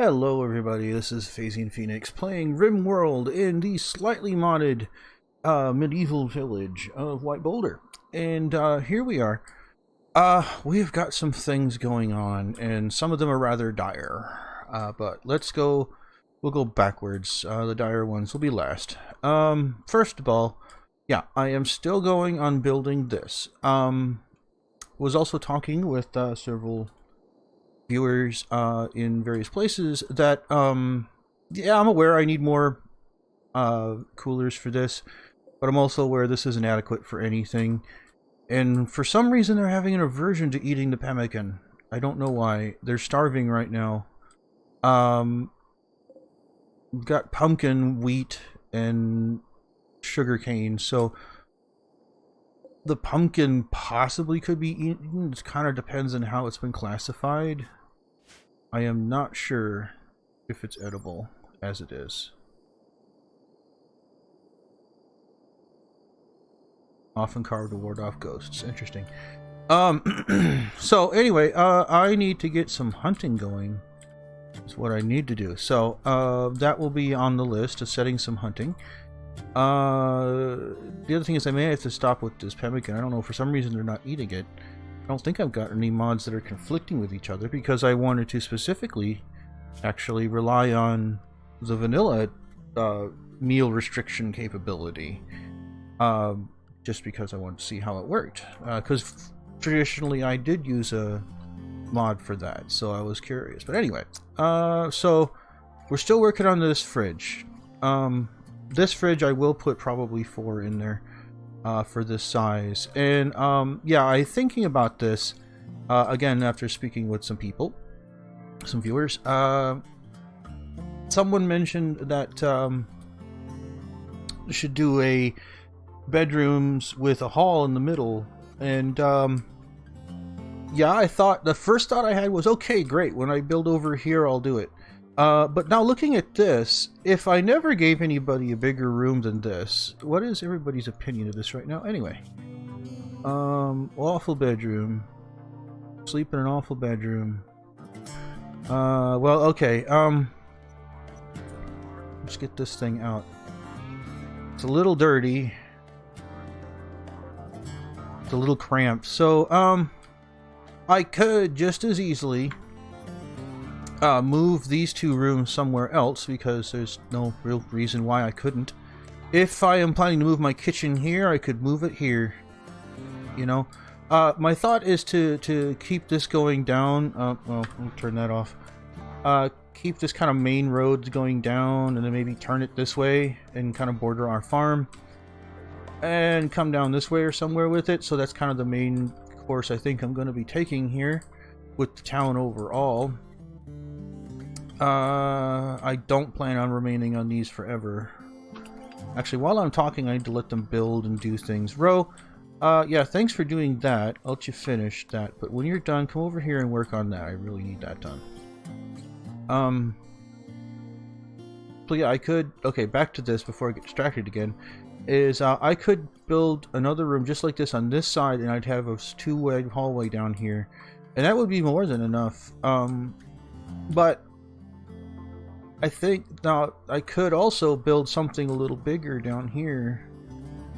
Hello everybody, this is PhazeonPhoenix playing Rimworld in the slightly modded medieval village of White Boulder. And here we are. We've got some things going on, and some of them are rather dire. But we'll go backwards. The dire ones will be last. First of all, yeah, I am still going on building this. Was also talking with several viewers in various places that yeah, I'm aware I need more coolers for this, but I'm also aware this isn't adequate for anything, and for some reason they're having an aversion to eating the pemmican. I don't know why. They're starving right now. We've got pumpkin, wheat, and sugar cane, so the pumpkin possibly could be eaten. It kind of depends on how it's been classified. I am not sure if it's edible as it is. Often carved to ward off ghosts. Interesting. So anyway, I need to get some hunting going. Is what I need to do. So that will be on the list of setting some hunting. The other thing is I may have to stop with this pemmican. I don't know, for some reason they're not eating it. I don't think I've got any mods that are conflicting with each other, because I wanted to specifically actually rely on the vanilla meal restriction capability, just because I wanted to see how it worked, because traditionally I did use a mod for that, so I was curious. But anyway, so we're still working on this fridge. This fridge I will put probably 4 in there for this size. And yeah, I'm thinking about this again after speaking with some people, some viewers. Someone mentioned that should do a bedrooms with a hall in the middle, and yeah, I thought, the first thought I had was, okay, great, when I build over here I'll do it. But now looking at this, if I never gave anybody a bigger room than this, what is everybody's opinion of this right now? Anyway, awful bedroom. Sleep in an awful bedroom. Well, okay, let's get this thing out. It's a little dirty. It's a little cramped. So, I could just as easily move these 2 rooms somewhere else, because there's no real reason why I couldn't. If I am planning to move my kitchen here, I could move it here, you know. My thought is to keep this going down. Well, we'll turn that off. Keep this kind of main road going down, and then maybe turn it this way and kind of border our farm, and come down this way or somewhere with it. So that's kind of the main course I think I'm going to be taking here with the town overall. I don't plan on remaining on these forever. Actually, while I'm talking, I need to let them build and do things. Ro, yeah, thanks for doing that. I'll let you finish that. But when you're done, come over here and work on that. I really need that done. So yeah, I could... Okay, back to this before I get distracted again. Is, I could build another room just like this on this side, and I'd have a 2-way hallway down here. And that would be more than enough. But I think now I could also build something a little bigger down here,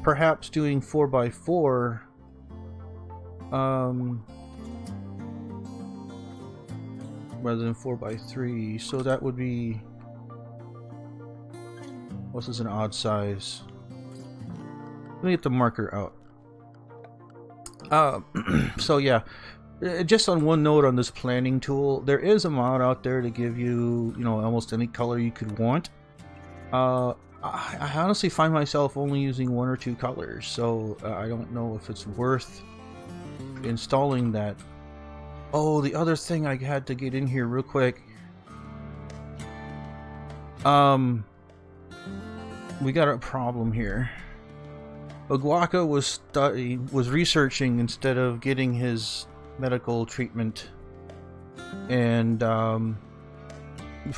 perhaps doing 4x4. Rather than 4x3, so that would be, what's this, an odd size? Let me get the marker out. So yeah. Just on one note on this planning tool, there is a mod out there to give you, you know, almost any color you could want. I honestly find myself only using 1 or 2 colors, so I don't know if it's worth installing that. Oh, the other thing I had to get in here real quick. We got a problem here. Iguana was researching instead of getting his medical treatment, and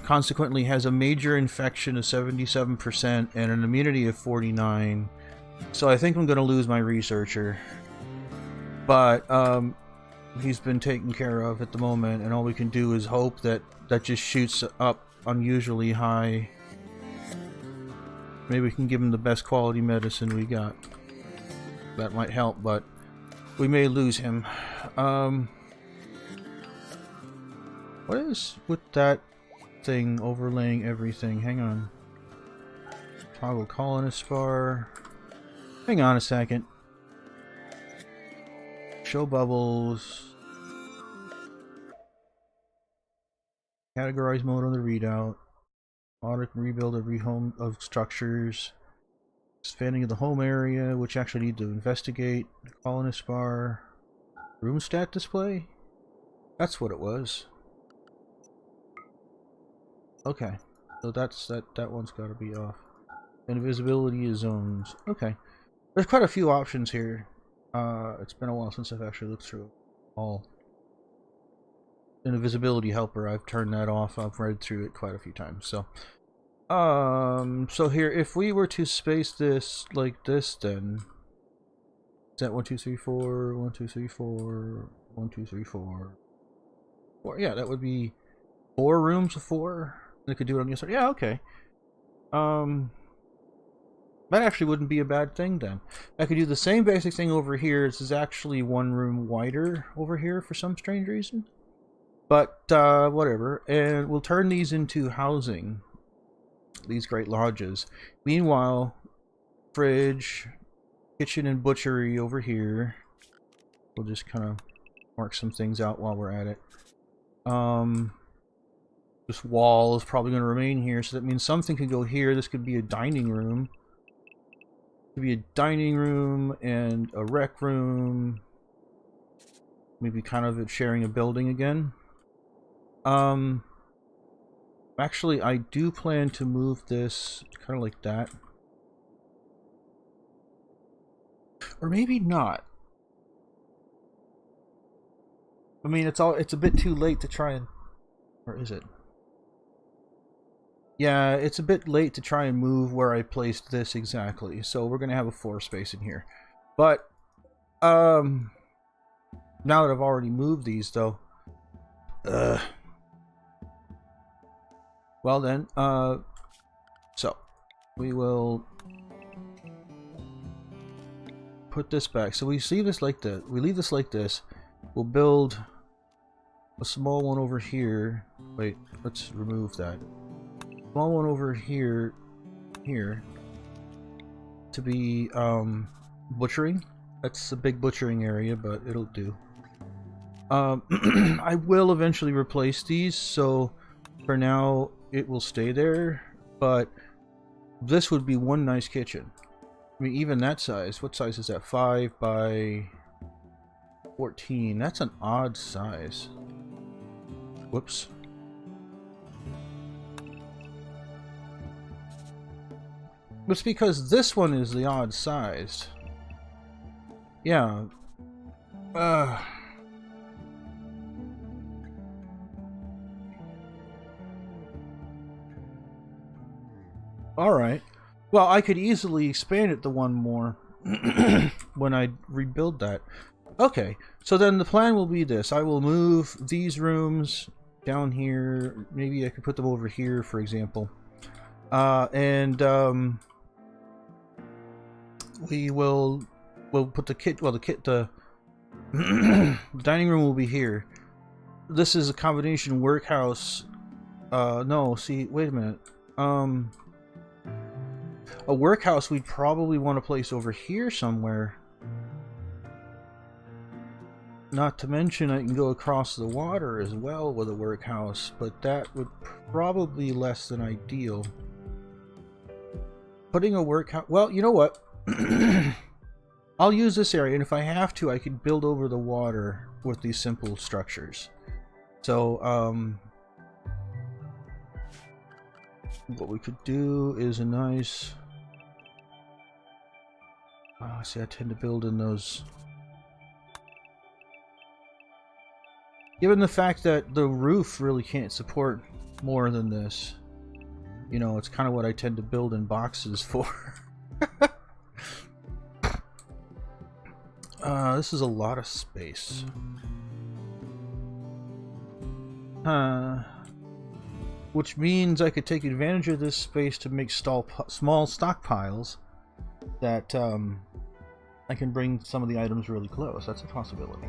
consequently has a major infection of 77% and an immunity of 49. So I think I'm going to lose my researcher. But he's been taken care of at the moment, and all we can do is hope that that just shoots up unusually high. Maybe we can give him the best quality medicine we got. That might help, but we may lose him. What is with that thing overlaying everything? Hang on. Toggle colonist bar. Hang on a second. Show bubbles. Categorize mode on the readout. Audit and rebuild every home of structures. Expanding of the home area, which actually need to investigate. Colonist bar. Room stat display? That's what it was. Okay. So that one's gotta be off. Invisibility zones. Okay. There's quite a few options here. It's been a while since I've actually looked through all. And a visibility helper, I've turned that off. I've read through it quite a few times. So here, if we were to space this like this, then is that 1, 2, 3, 4, 1, 2, 3, 4, 1, 2, 3, 4, 4? Yeah, that would be 4 rooms of 4. I could do it on the other side. Yeah, okay. That actually wouldn't be a bad thing then. I could do the same basic thing over here. This is actually 1 room wider over here for some strange reason. But, whatever. And we'll turn these into housing. These great lodges. Meanwhile, fridge, kitchen and butchery over here. We'll just kind of mark some things out while we're at it. This wall is probably going to remain here, so that means something could go here. This could be a dining room. Could be a dining room and a rec room. Maybe kind of sharing a building again. Actually, I do plan to move this kind of like that. Or maybe not. I mean, it's a bit too late to try and... Or is it? Yeah, it's a bit late to try and move where I placed this exactly. So we're going to have a floor space in here. But, now that I've already moved these, though... Well then, so we will put this back. So we leave this like this. We leave this like this. We'll build a small one over here. Wait, let's remove that. Small one over here, to be butchering. That's a big butchering area, but it'll do. I will eventually replace these, so for now it will stay there, but this would be one nice kitchen. I mean, even that size, what size is that? 5 by 14. That's an odd size. Whoops. It's because this one is the odd size. Yeah. Alright. Well, I could easily expand it to one more when I rebuild that. Okay, so then the plan will be this. I will move these rooms down here. Maybe I could put them over here, for example. We'll put the dining room will be here. This is a combination workhouse. No, see, wait a minute. A workhouse we'd probably want to place over here somewhere. Not to mention I can go across the water as well with a workhouse, but that would probably be less than ideal. Putting a workhouse... Well, you know what? I'll use this area, and if I have to, I could build over the water with these simple structures. So, what we could do is a nice... see, I tend to build in those... Given the fact that the roof really can't support more than this, you know, it's kind of what I tend to build in boxes for. This is a lot of space. Which means I could take advantage of this space to make small stockpiles that I can bring some of the items really close. That's a possibility.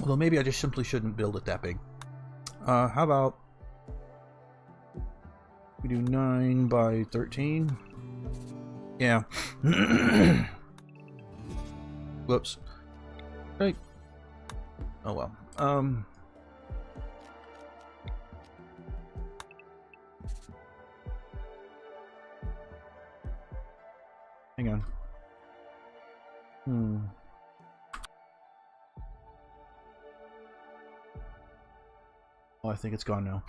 Although maybe I just simply shouldn't build it that big. How about we do 9 by 13? Yeah. Whoops. Right. Oh well. Hang on. Oh, I think it's gone now.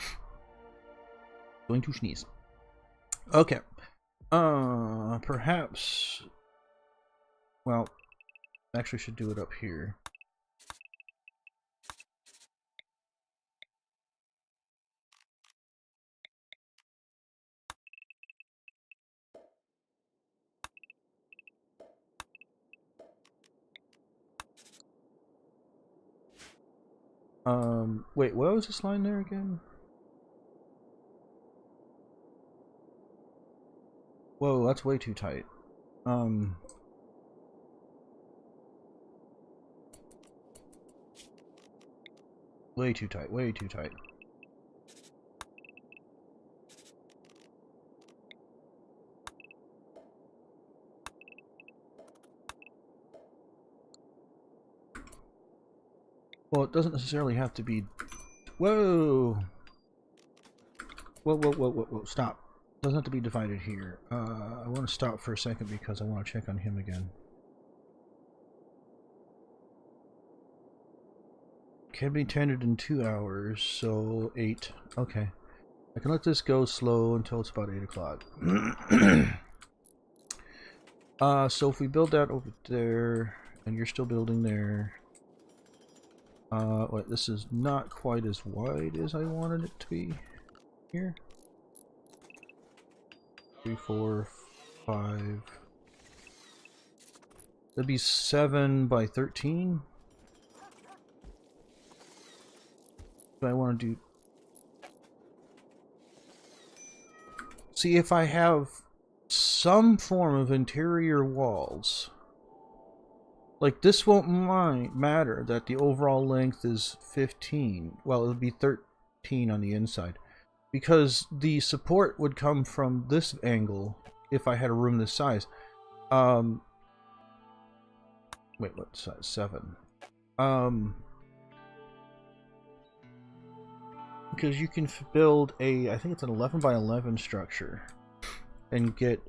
Going to sneeze. Okay. Perhaps. Well, actually, should do it up here. Wait, what was this line there again? Whoa, that's way too tight. Way too tight, way too tight. Well, it doesn't necessarily have to be... Whoa! Whoa, stop. It doesn't have to be divided here. I want to stop for a second because I want to check on him again. Can be tended in 2 hours, so 8. Okay. I can let this go slow until it's about 8 o'clock. So if we build that over there, and you're still building there... wait, this is not quite as wide as I wanted it to be. Here. 3, 4, 5. That'd be 7 by 13. But I want to do... See, if I have some form of interior walls... Like, this won't matter that the overall length is 15. Well, it would be 13 on the inside. Because the support would come from this angle if I had a room this size. Wait, what size? 7. Because you can build a, I think it's an 11 by 11 structure. And get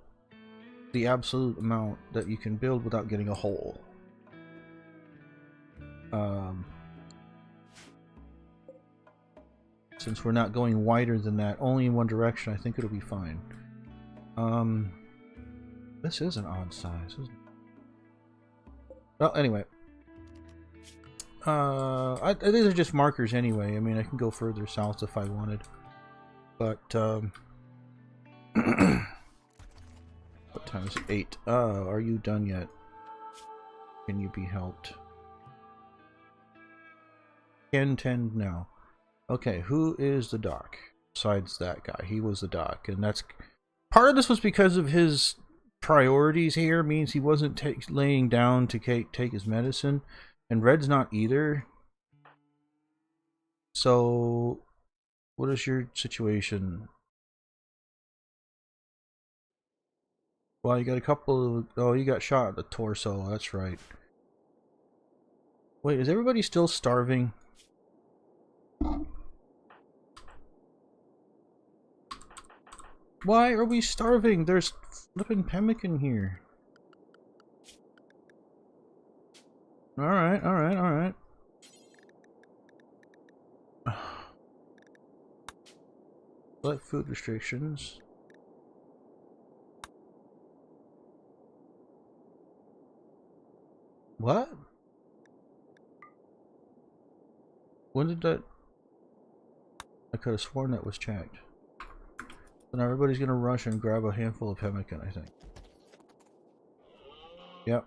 the absolute amount that you can build without getting a hole. Since we're not going wider than that, only in one direction, I think it'll be fine. This is an odd size, isn't it? Well, anyway. These are just markers anyway. I mean, I can go further south if I wanted. But, what time is it? 8. Are you done yet? Can you be helped? Can tend now. Okay, who is the doc? Besides that guy, he was the doc, and that's part of this was because of his priorities here. Means he wasn't laying down to take his medicine, and Red's not either. So, what is your situation? Well, you got a couple of... Oh, you got shot at the torso. That's right. Wait, is everybody still starving? Why are we starving? There's flippin' pemmican here. Alright, alright, alright. What food restrictions? What? When did that... I could have sworn that was checked. So now everybody's gonna rush and grab a handful of pemmican, I think. Yep.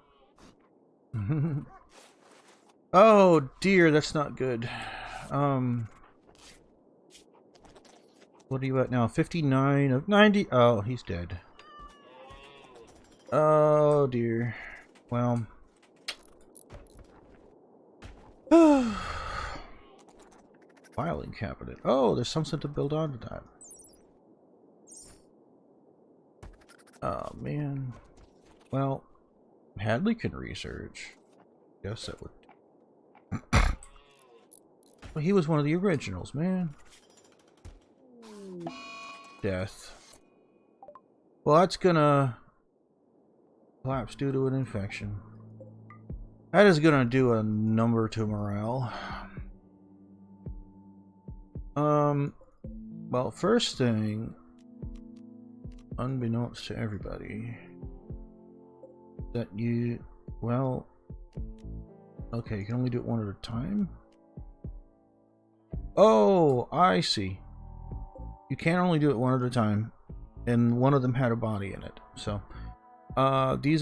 Oh dear, that's not good. What are you at now? 59 of 90? Oh, he's dead. Oh dear. Well. Filing cabinet. Oh, there's something to build onto that. Oh man. Well, Hadley can research. Guess that would. Well, he was one of the originals, man. Death. Well, that's gonna collapse due to an infection. That is gonna do a number to morale. Well, first thing, unbeknownst to everybody, that you, well, okay, you can only do it one at a time? Oh, I see. You can only do it one at a time, and one of them had a body in it. So, these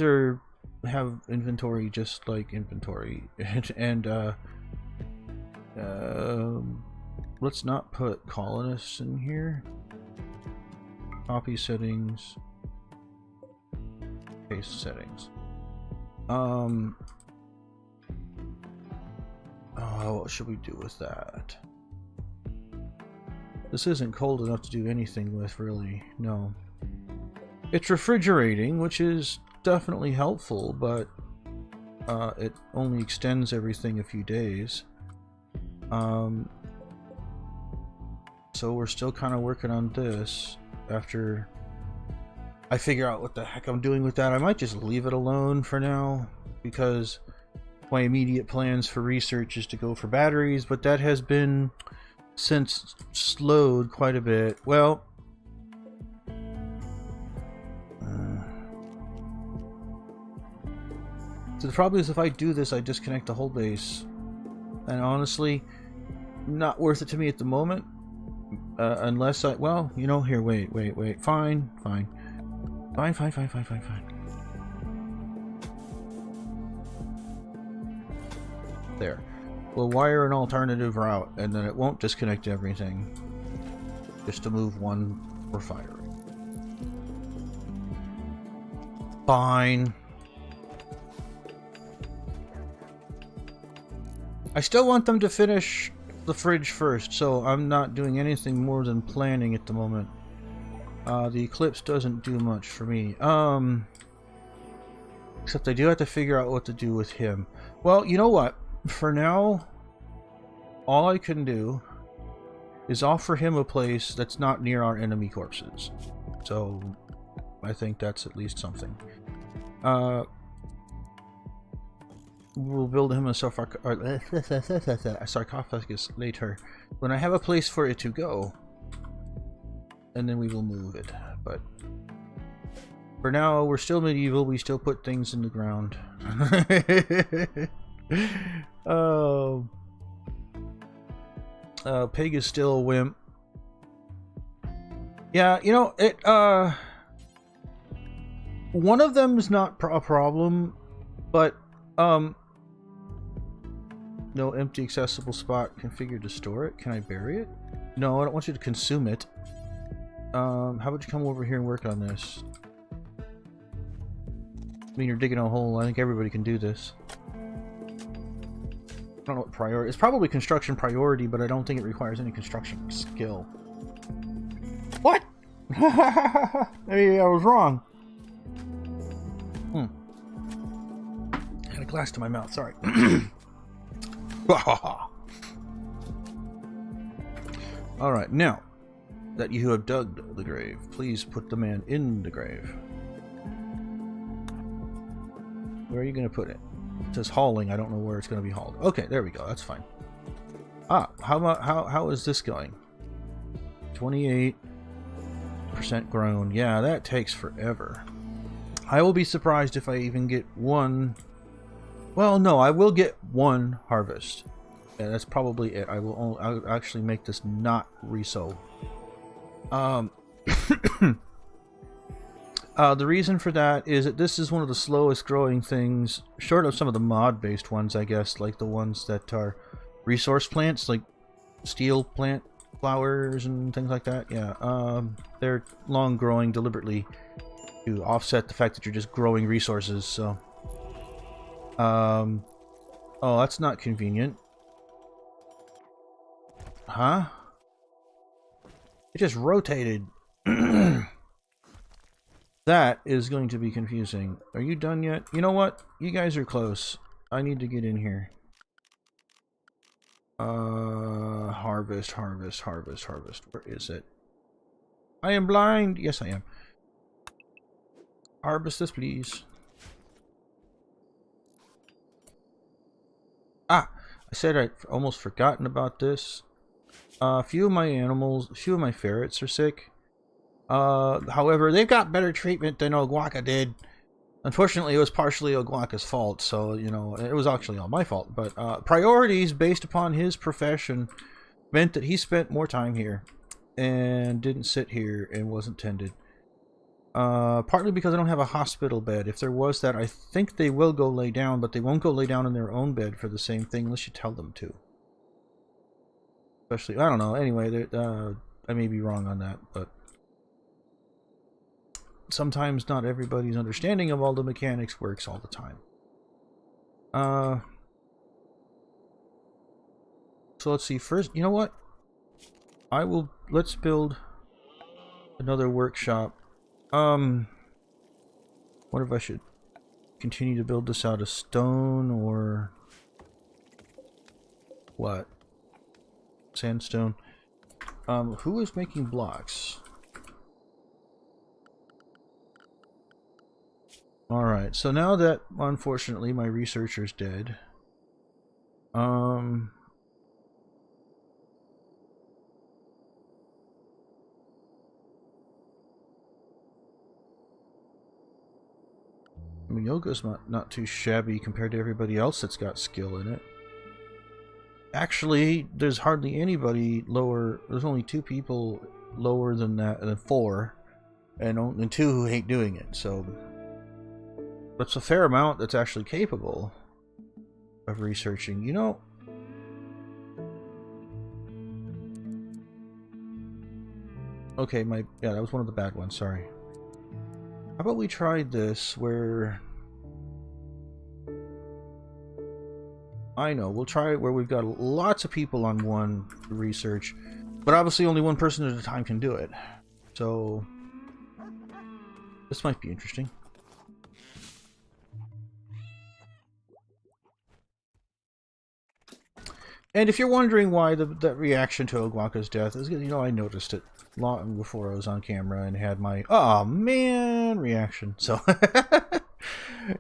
have inventory just like inventory, and let's not put colonists in here. Copy settings, paste settings. What should we do with that? This isn't cold enough to do anything with, really. No. It's refrigerating, which is definitely helpful, but it only extends everything a few days. So we're still kind of working on this. After I figure out what the heck I'm doing with that, I might just leave it alone for now, because my immediate plans for research is to go for batteries, but that has been since slowed quite a bit. Well, so the problem is if I do this, I disconnect the whole base, and honestly, not worth it to me at the moment. Unless I, well, you know, here, wait, fine. There. We'll wire an alternative route, and then it won't disconnect everything. Just to move one for firing. Fine. I still want them to finish the fridge first, so I'm not doing anything more than planning at the moment. The eclipse doesn't do much for me. Except I do have to figure out what to do with him. Well, you know what? For now, all I can do is offer him a place that's not near our enemy corpses. So, I think that's at least something. We'll build him a sarcophagus later, when I have a place for it to go, and then we will move it. But for now, we're still medieval. We still put things in the ground. Pig is still a wimp. Yeah, you know, it, one of them is not a problem, but, no empty accessible spot configured to store it. Can I bury it? No, I don't want you to consume it. How about you come over here and work on this? I mean, you're digging a hole. I think everybody can do this. I don't know what priority. It's probably construction priority, but I don't think it requires any construction skill. What? Maybe I was wrong. I had a glass to my mouth. Sorry. Alright, now that you have dug the grave, please put the man in the grave. Where are you going to put it? It says hauling. I don't know where it's going to be hauled. Okay, there we go. That's fine. Ah, how is this going? 28% grown. Yeah, that takes forever. I will be surprised if I even get one. Well, no, I will get one harvest. Yeah, that's probably it. I'll actually make this not reso. The reason for that is that this is one of the slowest growing things, short of some of the mod-based ones, I guess, like the ones that are resource plants, like steel plant flowers and things like that. Yeah, they're long growing deliberately to offset the fact that you're just growing resources, so... oh, that's not convenient. Huh? It just rotated. That is going to be confusing. Are you done yet? You know what? You guys are close. I need to get in here. Harvest, harvest, harvest, harvest. Where is it? I am blind. Yes, I am. Harvest this, please. Ah, I said I'd almost forgotten about this. A few of my animals, a few of my ferrets are sick. However, they've got better treatment than Oguaca did. Unfortunately, it was partially Oguaca's fault, so, you know, it was actually all my fault. But priorities based upon his profession meant that he spent more time here and didn't sit here and wasn't tended. Partly because I don't have a hospital bed. If there was that, I think they will go lay down, but they won't go lay down in their own bed for the same thing unless you tell them to. Especially, I don't know. Anyway, I may be wrong on that, but sometimes not everybody's understanding of all the mechanics works all the time. So let's see. First, you know what? Let's build another workshop. Wonder if I should continue to build this out of stone or what? Sandstone. Who is making blocks? Alright, so now that, unfortunately, my researcher's dead, I mean, yoga's not too shabby compared to everybody else that's got skill in it. Actually, there's hardly anybody lower. There's only 2 people lower than that, than 4, and 2 who hate doing it, so... That's a fair amount that's actually capable of researching. You know... Okay, yeah, that was one of the bad ones, sorry. How about we try this, where... I know, we'll try it where we've got lots of people on one research, but obviously only one person at a time can do it. So... this might be interesting. And if you're wondering why that reaction to Oguaca's death is, you know, I noticed it long before I was on camera and had my "oh man" reaction. So,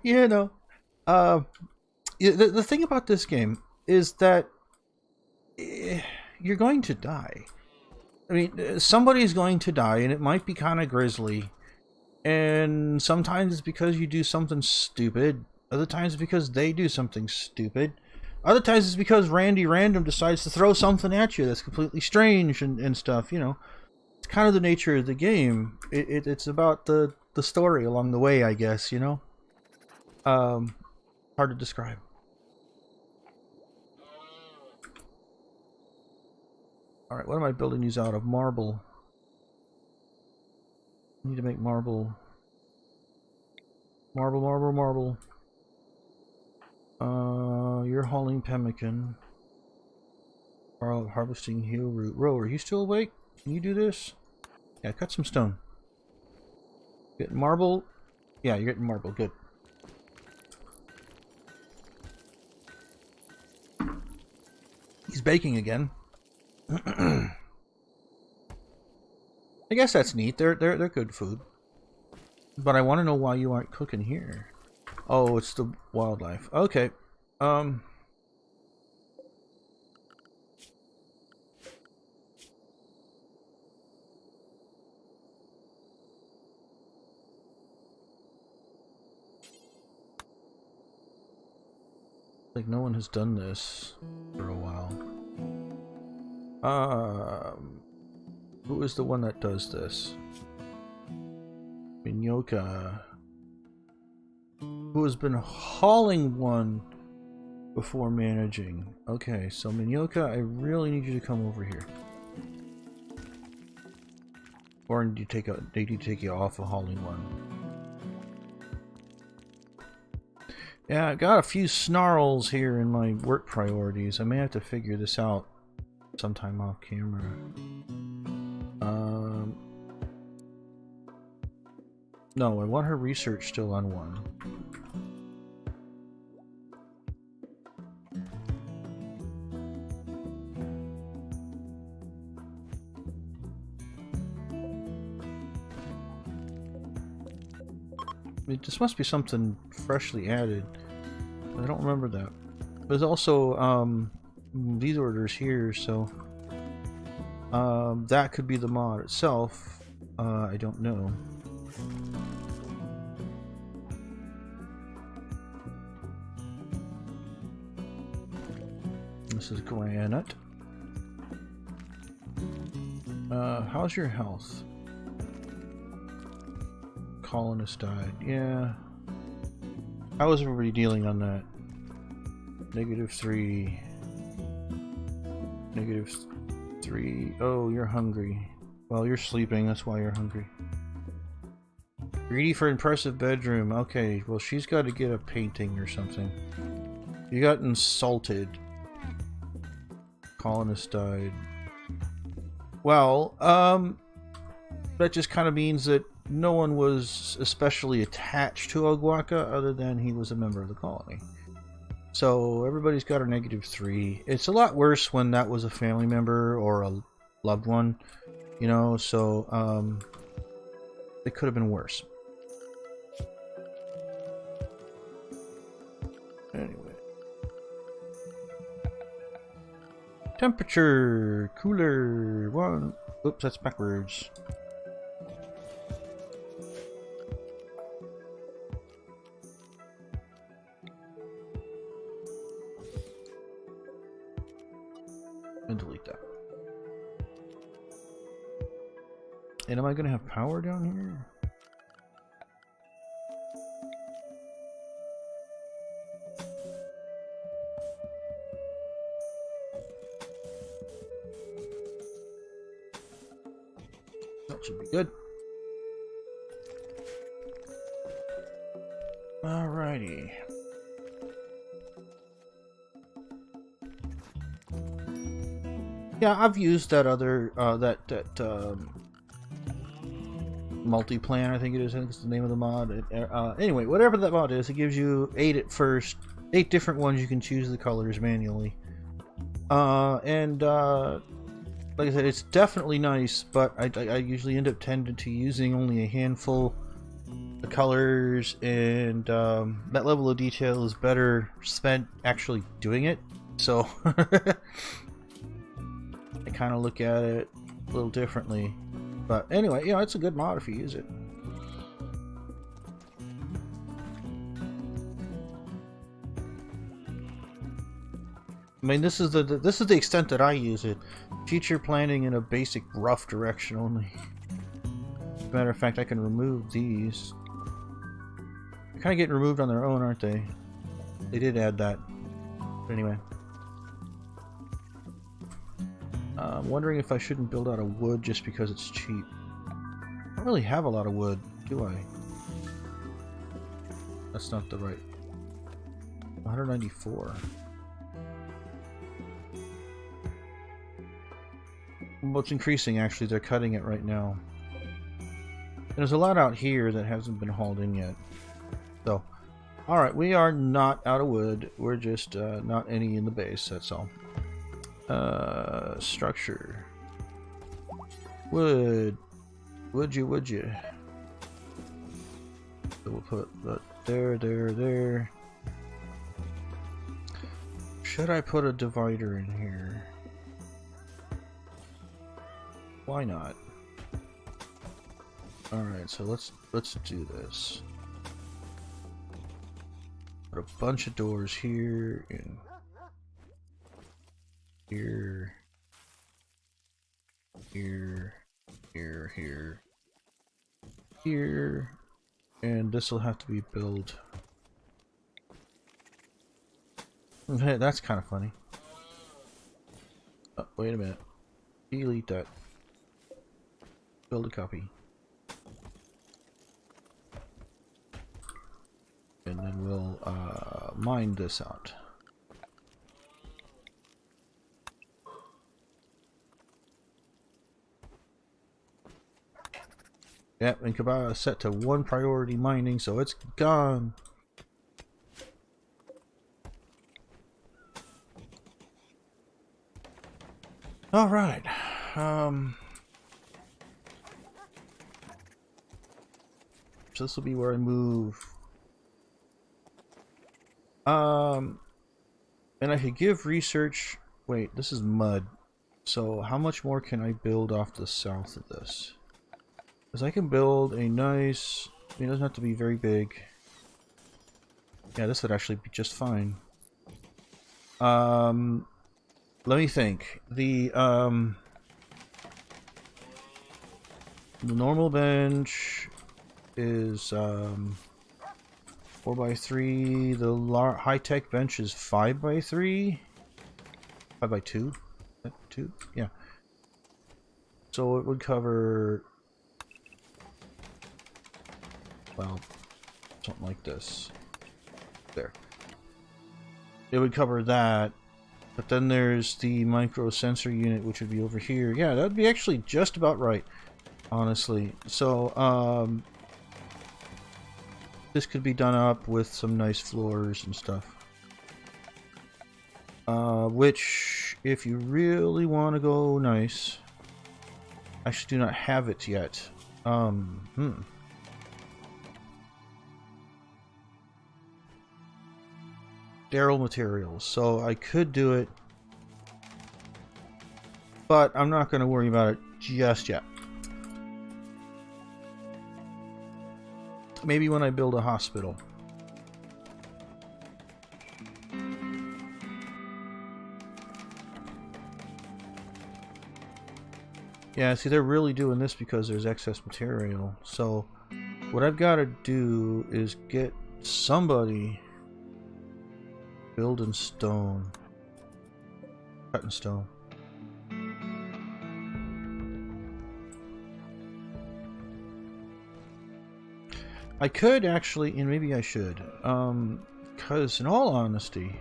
you know, the thing about this game is that you're going to die. I mean, somebody's going to die, and it might be kind of grisly. And sometimes it's because you do something stupid. Other times it's because they do something stupid. Other times it's because Randy Random decides to throw something at you that's completely strange and stuff, you know. It's kind of the nature of the game. It's about the story along the way, I guess, you know. Hard to describe. Alright, what am I building these out of? Marble. I need to make marble. Marble, marble, marble. You're hauling pemmican. Harvesting heel root. Ro, are you still awake? Can you do this? Yeah, cut some stone. Getting marble? Yeah, you're getting marble. Good. He's baking again. I guess that's neat. They're good food. But I want to know why you aren't cooking here. Oh, it's the wildlife. Okay. Like no one has done this for a while. Who is the one that does this? Minyoka, who has been hauling one before managing. Okay, so Minyoka, I really need you to come over here. Or need to take you off of hauling one. Yeah, I got a few snarls here in my work priorities. I may have to figure this out sometime off camera. No, I want her research still on one. This must be something freshly added. I don't remember that. There's also these orders here, so that could be the mod itself. I don't know. This is granite. How's your health? Colonist died. Yeah. How is everybody dealing on that? -3. -3. Oh, you're hungry. Well, you're sleeping. That's why you're hungry. Greedy for impressive bedroom. Okay, well, she's got to get a painting or something. You got insulted. Colonist died. Well, that just kind of means that no one was especially attached to Oguaka other than he was a member of the colony. So everybody's got a -3. It's a lot worse when that was a family member or a loved one, you know, so it could have been worse. Anyway. Temperature, cooler, one. Oops, that's backwards. And delete that. And am I going to have power down here? That should be good. Alrighty. Yeah, I've used that other multi-plan, I think it is. I think it's the name of the mod. Anyway, whatever that mod is, it gives you 8 at first, 8 different ones. You can choose the colors manually. Like I said, it's definitely nice, but I usually end up tending to using only a handful of colors, and that level of detail is better spent actually doing it. So I kind of look at it a little differently. But anyway, you know, it's a good mod if you use it. I mean, this is the extent that I use it. Future planning in a basic rough direction only. As a matter of fact, I can remove these. They're kind of getting removed on their own, aren't they? They did add that. But anyway. I'm wondering if I shouldn't build out of wood just because it's cheap. I don't really have a lot of wood, do I? That's not the right... 194. Well, it's increasing, actually. They're cutting it right now. There's a lot out here that hasn't been hauled in yet. So, alright, we are not out of wood. We're just not any in the base, that's all. Structure. Wood. Would you? So we'll put that there. Should I put a divider in here? Why not? Alright, so let's do this. Put a bunch of doors here and here. here, and this will have to be built. That's kind of funny. Oh, wait a minute. Delete that. Build a copy. And then we'll mine this out. Yep, and Kabbalah is set to 1 priority mining, so it's gone. All right. So this will be where I move. And I could give research. Wait, this is mud. So how much more can I build off the south of this? Because I can build a nice. I mean, it doesn't have to be very big. Yeah, this would actually be just fine. Let me think. The normal bench is 4x3. The high-tech bench is 5x3. 5x2. 2? Yeah. So it would cover, well, something like this. There. It would cover that. But then there's the micro sensor unit, which would be over here. Yeah, that would be actually just about right, honestly. So, this could be done up with some nice floors and stuff. Which, if you really want to go nice, I actually do not have it yet. Sterile materials, so I could do it, but I'm not going to worry about it just yet. Maybe when I build a hospital. Yeah, see, they're really doing this because there's excess material. So what I've got to do is get somebody build in stone. Cut in stone. I could actually, and maybe I should, because in all honesty,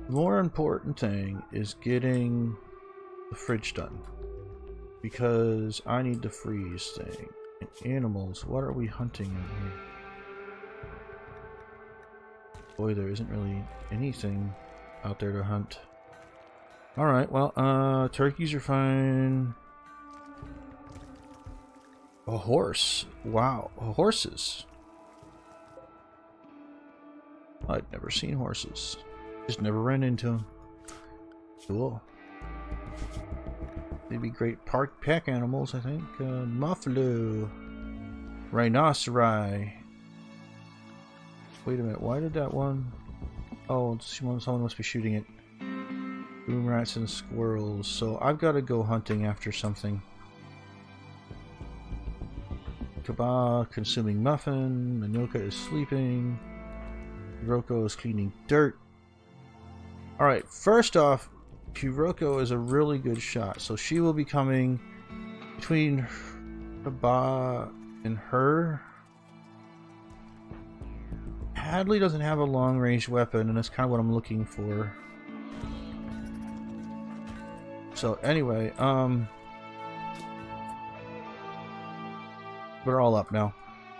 the more important thing is getting the fridge done. Because I need the freeze thing. And animals, what are we hunting in here? Boy, there isn't really anything out there to hunt. Alright, well, turkeys are fine. A horse. Wow, horses. I'd never seen horses. Just never ran into them. Cool. They'd be great pack animals, I think. Muffalo. Rhinoceri. Wait a minute, why did that one? Oh, someone must be shooting it. Boom rats and squirrels. So I've got to go hunting after something. Kaba consuming muffin. Manoka is sleeping. Hiroko is cleaning dirt. Alright, first off, Hiroko is a really good shot. So she will be coming between Kaba and her. Hadley doesn't have a long-range weapon, and that's kind of what I'm looking for. So anyway, we're all up now.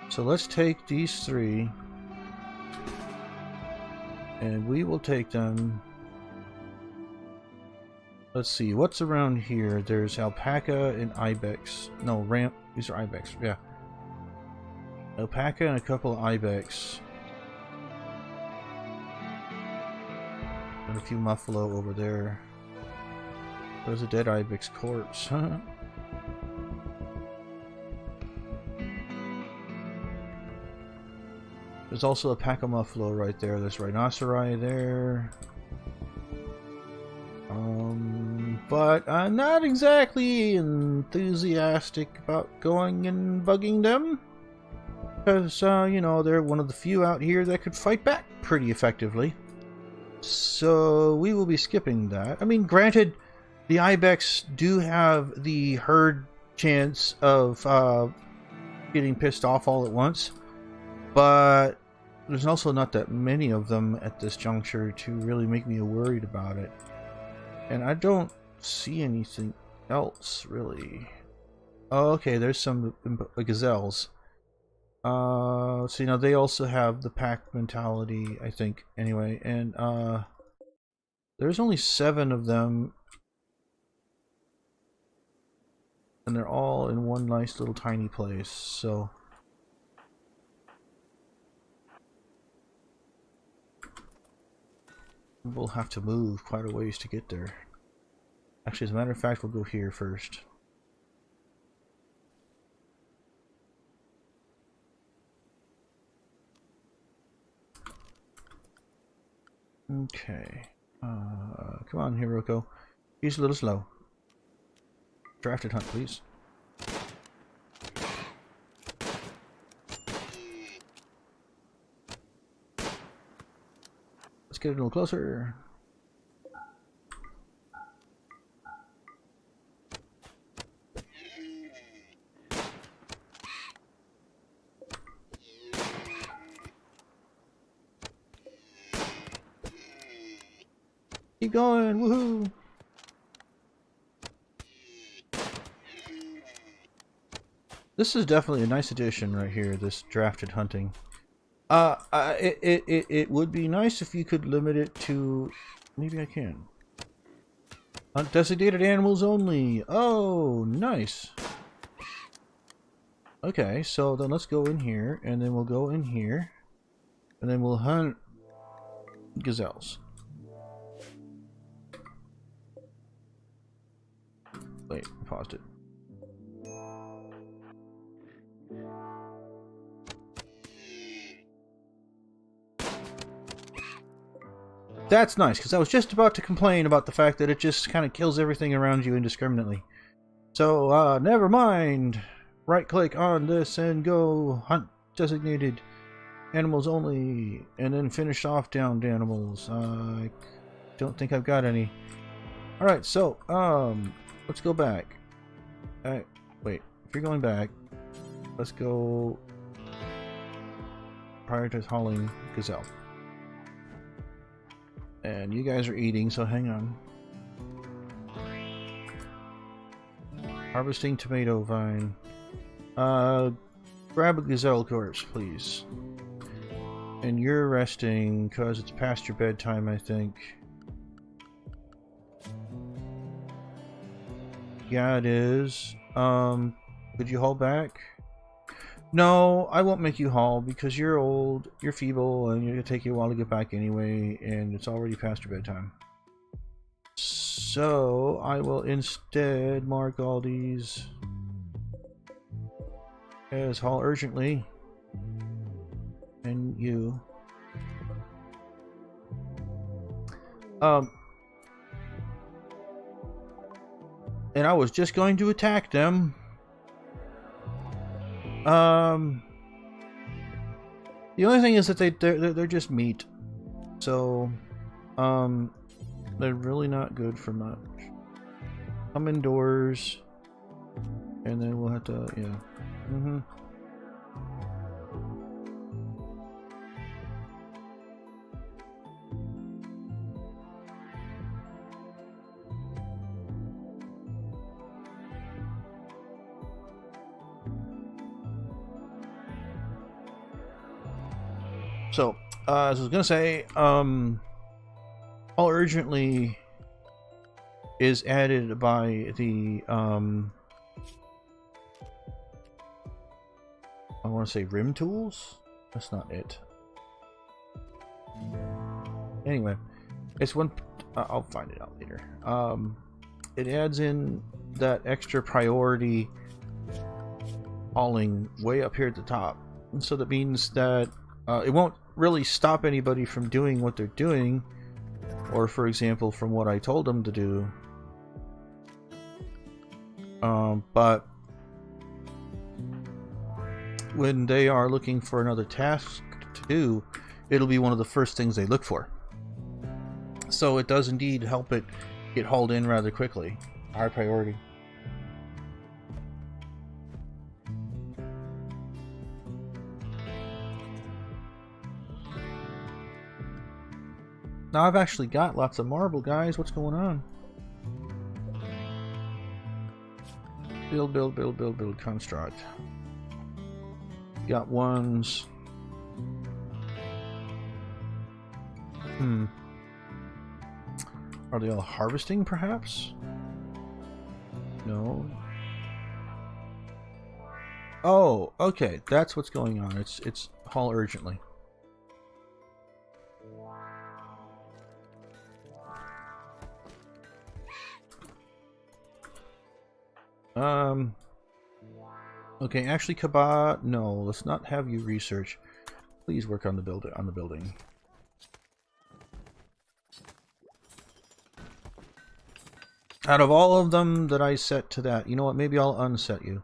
So let's take these three, and we will take them. Let's see, what's around here? There's alpaca and ibex. No, ramp. These are ibex, yeah. Alpaca and a couple of ibex. And a few muffalo over there. There's a dead ibex corpse. There's also a pack of muffalo right there. There's rhinoceri there. But I'm not exactly enthusiastic about going and bugging them. because, you know, they're one of the few out here that could fight back pretty effectively. So we will be skipping that. I mean, granted, the ibex do have the herd chance of getting pissed off all at once, but there's also not that many of them at this juncture to really make me worried about it. And I don't see anything else, really. Oh, okay, there's some gazelles. So, you know, they also have the pack mentality, I think, anyway. And, there's only 7 of them. And they're all in one nice little tiny place, so... we'll have to move quite a ways to get there. Actually, as a matter of fact, we'll go here first. Okay. Come on, Hiroko. He's a little slow. Drafted hunt, please. Let's get a little closer. Keep going, woohoo! This is definitely a nice addition right here, this drafted hunting. It would be nice if you could limit it to... maybe I can. Hunt designated animals only! Oh, nice! Okay, so then let's go in here, and then we'll go in here, and then we'll hunt gazelles. Wait, I paused it. That's nice, because I was just about to complain about the fact that it just kind of kills everything around you indiscriminately. So, never mind. Right click on this and go hunt designated animals only, and then finish off downed animals. I don't think I've got any. Alright, so, let's go back. Wait, if you're going back, let's go prioritize hauling gazelle. And you guys are eating, so hang on. Harvesting tomato vine. Grab a gazelle corpse, please. And you're resting, because it's past your bedtime, I think. Yeah, it is. Could you haul back? No, I won't make you haul because you're old, you're feeble, and it'll take you a while to get back anyway, and it's already past your bedtime. So, I will instead mark all these as haul urgently. And you. And I was just going to attack them. The only thing is that they're just meat, so they're really not good for much. Come indoors, and then we'll have to So, as I was gonna say, all urgently is added by the, I want to say rim tools? That's not it. Anyway, it's one, I'll find it out later. It adds in that extra priority hauling way up here at the top. And so that means that it won't really stop anybody from doing what they're doing, or for example from what I told them to do, but when they are looking for another task to do, it'll be one of the first things they look for. So it does indeed help it get hauled in rather quickly. High priority. Now I've actually got lots of marble, guys. What's going on? Build, build, build, build, build, construct. Got ones. Are they all harvesting, perhaps? No. Oh, okay. That's what's going on. It's haul urgently. Okay, actually, Kaba, no, let's not have you research. Please work on the building. Out of all of them that I set to that, you know what? Maybe I'll unset you.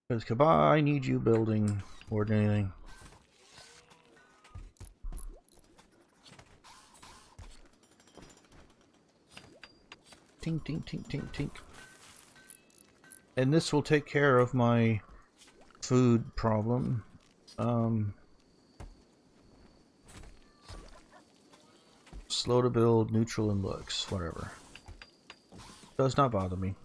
Because Kaba, I need you building more than anything. Tink, tink, tink, tink, tink. And this will take care of my food problem. Slow to build, neutral in looks, whatever. Does not bother me.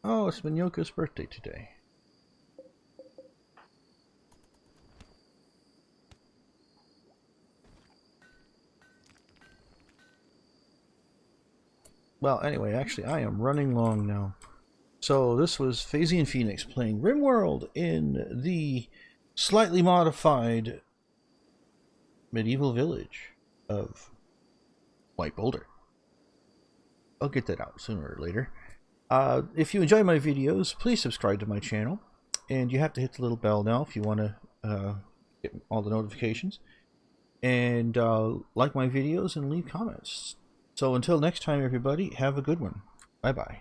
Oh, it's Minyoka's birthday today. Well, anyway, actually, I am running long now. So this was PhazeonPhoenix playing Rimworld in the slightly modified medieval village of White Boulder. I'll get that out sooner or later. If you enjoy my videos, please subscribe to my channel. And you have to hit the little bell now if you want to get all the notifications. And like my videos and leave comments. So until next time, everybody, have a good one. Bye-bye.